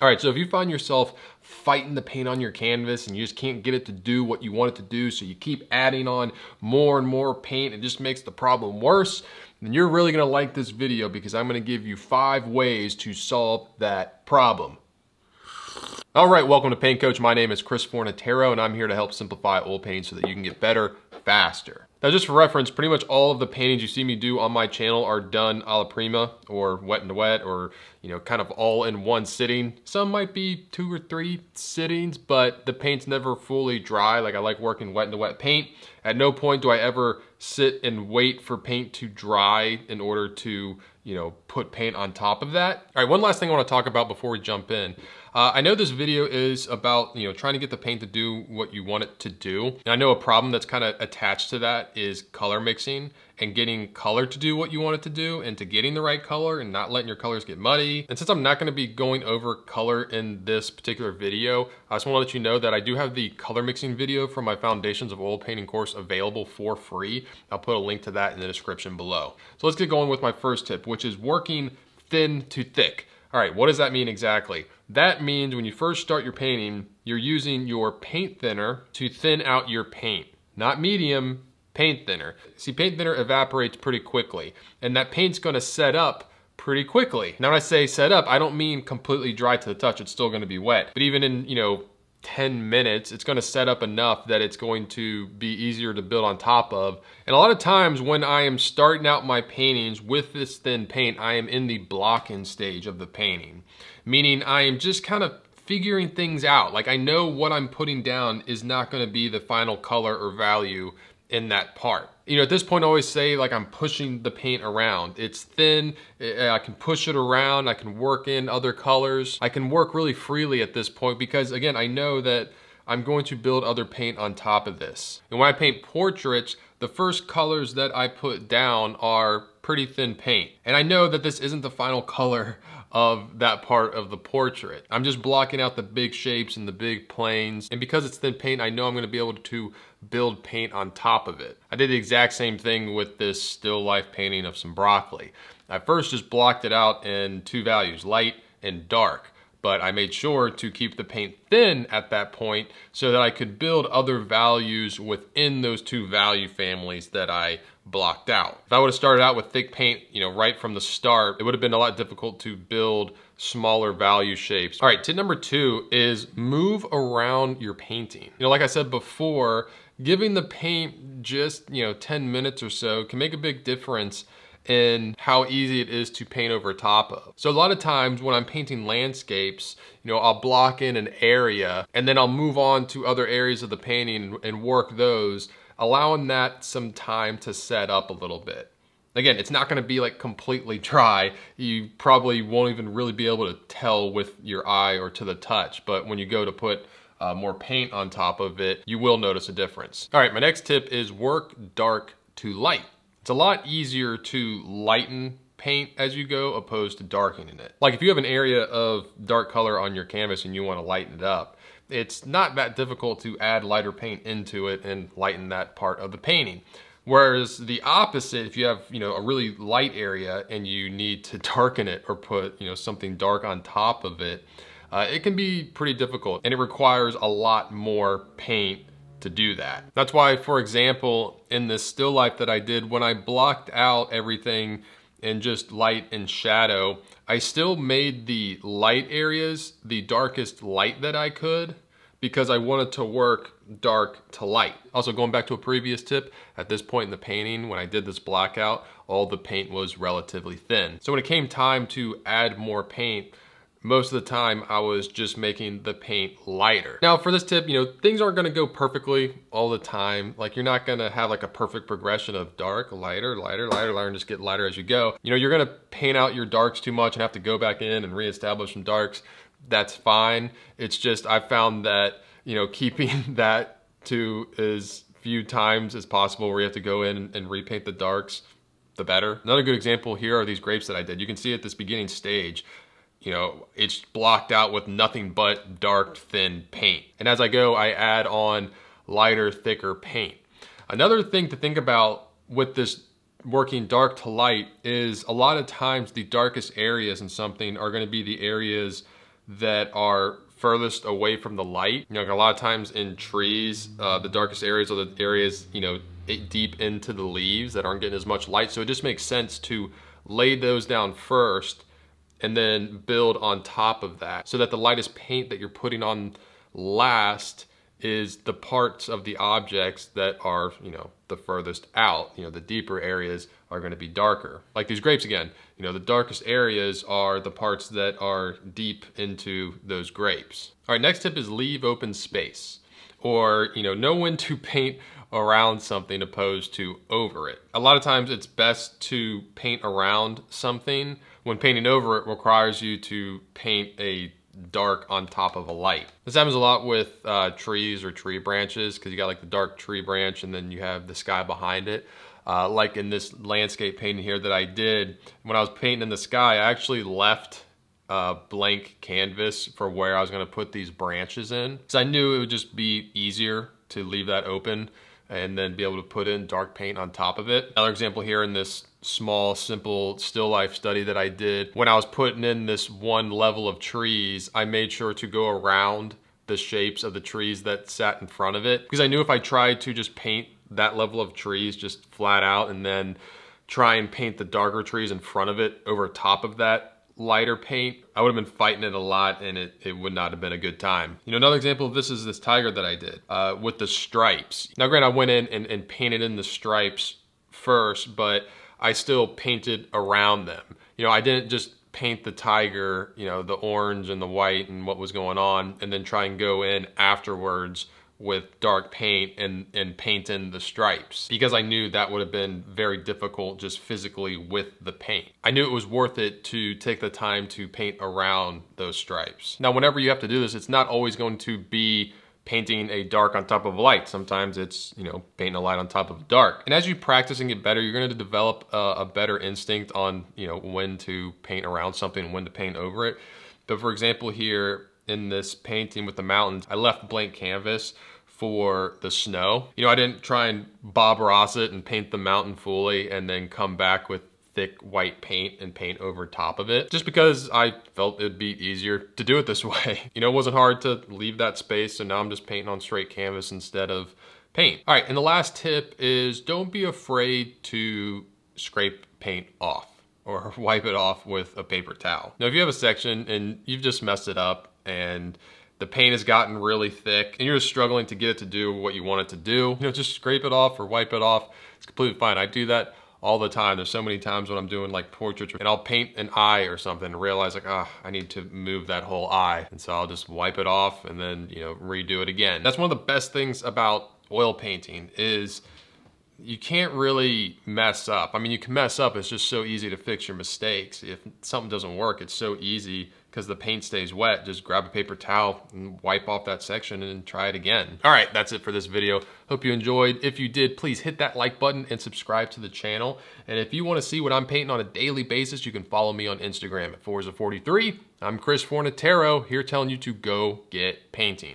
All right, so if you find yourself fighting the paint on your canvas and you just can't get it to do what you want it to do, so you keep adding on more and more paint, it just makes the problem worse, then you're really gonna like this video because I'm gonna give you 5 ways to solve that problem. All right, welcome to Paint Coach. My name is Chris Fornatero and I'm here to help simplify oil painting so that you can get better faster. Now, just for reference, pretty much all of the paintings you see me do on my channel are done a la prima or wet and wet, or kind of all in one sitting. Some might be 2 or 3 sittings, but the paint's never fully dry. Like, I like working wet and wet paint. At no point do I ever sit and wait for paint to dry in order to put paint on top of that. All right, one last thing I want to talk about before we jump in. I know this video is about trying to get the paint to do what you want it to do. And I know a problem that's kind of attached to that is color mixing and getting color to do what you want it to do, and to getting the right color and not letting your colors get muddy. And since I'm not going to be going over color in this particular video, I just want to let you know that I do have the color mixing video from my Foundations of Oil Painting course available for free. I'll put a link to that in the description below. So let's get going with my first tip, which is working thin to thick. All right, what does that mean exactly? That means when you first start your painting, you're using your paint thinner to thin out your paint. Not medium, paint thinner. See, paint thinner evaporates pretty quickly, and that paint's gonna set up pretty quickly. Now, when I say set up, I don't mean completely dry to the touch. It's still gonna be wet. But even in, 10 minutes, it's gonna set up enough that it's going to be easier to build on top of. And a lot of times when I am starting out my paintings with this thin paint, I am in the blocking stage of the painting. Meaning I am just kind of figuring things out. Like, I know what I'm putting down is not gonna be the final color or value in that part. At this point I always say, like, I'm pushing the paint around. It's thin, I can push it around, I can work in other colors. I can work really freely at this point because, again, I know that I'm going to build other paint on top of this. And when I paint portraits, the first colors that I put down are pretty thin paint. And I know that this isn't the final color of that part of the portrait. I'm just blocking out the big shapes and the big planes. And because it's thin paint, I know I'm gonna be able to build paint on top of it. I did the exact same thing with this still life painting of some broccoli. I first just blocked it out in 2 values, light and dark. But I made sure to keep the paint thin at that point so that I could build other values within those 2 value families that I blocked out. If I would have started out with thick paint, right from the start, it would have been a lot difficult to build smaller value shapes. All right, tip number 2 is move around your painting. Like I said before, giving the paint just, 10 minutes or so can make a big difference in how easy it is to paint over top of. So a lot of times when I'm painting landscapes, I'll block in an area and then I'll move on to other areas of the painting and work those, allowing that some time to set up a little bit. Again, it's not gonna be like completely dry. You probably won't even really be able to tell with your eye or to the touch, but when you go to put more paint on top of it, you will notice a difference. All right, my next tip is work dark to light. It's a lot easier to lighten paint as you go opposed to darkening it. Like, if you have an area of dark color on your canvas and you want to lighten it up, it's not that difficult to add lighter paint into it and lighten that part of the painting. Whereas the opposite, if you have a really light area and you need to darken it or put something dark on top of it, it can be pretty difficult and it requires a lot more paint to do that. That's why, for example, in this still life that I did, when I blocked out everything in just light and shadow, I still made the light areas the darkest light that I could because I wanted to work dark to light. Also, going back to a previous tip, at this point in the painting, when I did this blackout, all the paint was relatively thin. So when it came time to add more paint, most of the time I was just making the paint lighter. Now for this tip, things aren't gonna go perfectly all the time. Like, you're not gonna have like a perfect progression of dark, lighter, lighter, lighter, lighter, and just get lighter as you go. You're gonna paint out your darks too much and have to go back in and reestablish some darks. That's fine. It's just, I found that, keeping that to as few times as possible where you have to go in and repaint the darks, the better. Another good example here are these grapes that I did. You can see at this beginning stage, it's blocked out with nothing but dark, thin paint. And as I go, I add on lighter, thicker paint. Another thing to think about with this working dark to light is a lot of times the darkest areas in something are gonna be the areas that are furthest away from the light. You know, a lot of times in trees, the darkest areas are the areas, you know, deep into the leaves that aren't getting as much light. So it just makes sense to lay those down first and then build on top of that, so that the lightest paint that you're putting on last is the parts of the objects that are, you know, the furthest out. You know, the deeper areas are going to be darker. Like these grapes again, you know, the darkest areas are the parts that are deep into those grapes. All right, next tip is leave open space, or, you know when to paint around something opposed to over it. A lot of times it's best to paint around something when painting over it requires you to paint a dark on top of a light. This happens a lot with trees or tree branches, because you got like the dark tree branch and then you have the sky behind it. Like in this landscape painting here that I did, when I was painting in the sky, I actually left blank canvas for where I was going to put these branches in, because I knew it would just be easier to leave that open and then be able to put in dark paint on top of it. Another example here in this small, simple still life study that I did, when I was putting in this one level of trees, I made sure to go around the shapes of the trees that sat in front of it, because I knew if I tried to just paint that level of trees just flat out and then try and paint the darker trees in front of it over top of that lighter paint, I would have been fighting it a lot, and it would not have been a good time. You know, another example of this is this tiger that I did with the stripes. Now granted, I went in and painted in the stripes first, but I still painted around them. You know, I didn't just paint the tiger, you know, the orange and the white and what was going on, and then try and go in afterwards with dark paint and paint in the stripes, because I knew that would have been very difficult just physically with the paint. I knew it was worth it to take the time to paint around those stripes. Now, whenever you have to do this, it's not always going to be painting a dark on top of a light. Sometimes it's, you know, painting a light on top of a dark. And as you practice and get better, you're going to develop a better instinct on, you know, when to paint around something and when to paint over it. But for example, here in this painting with the mountains, I left blank canvas for the snow. You know, I didn't try and Bob Ross it and paint the mountain fully and then come back with thick white paint and paint over top of it, just because I felt it'd be easier to do it this way. You know, it wasn't hard to leave that space, so now I'm just painting on straight canvas instead of paint. All right, and the last tip is don't be afraid to scrape paint off or wipe it off with a paper towel. Now, if you have a section and you've just messed it up and the paint has gotten really thick and you're just struggling to get it to do what you want it to do, you know, just scrape it off or wipe it off. It's completely fine. I do that all the time. There's so many times when I'm doing like portraits and I'll paint an eye or something and realize like, I need to move that whole eye. And so I'll just wipe it off and then, you know, redo it again. That's one of the best things about oil painting is you can't really mess up. I mean, you can mess up. It's just so easy to fix your mistakes. If something doesn't work, it's so easy because the paint stays wet. Just grab a paper towel and wipe off that section and try it again. All right, that's it for this video. Hope you enjoyed. If you did, please hit that like button and subscribe to the channel. And if you want to see what I'm painting on a daily basis, you can follow me on Instagram at Forza43. I'm Chris Fornatero, here telling you to go get painting.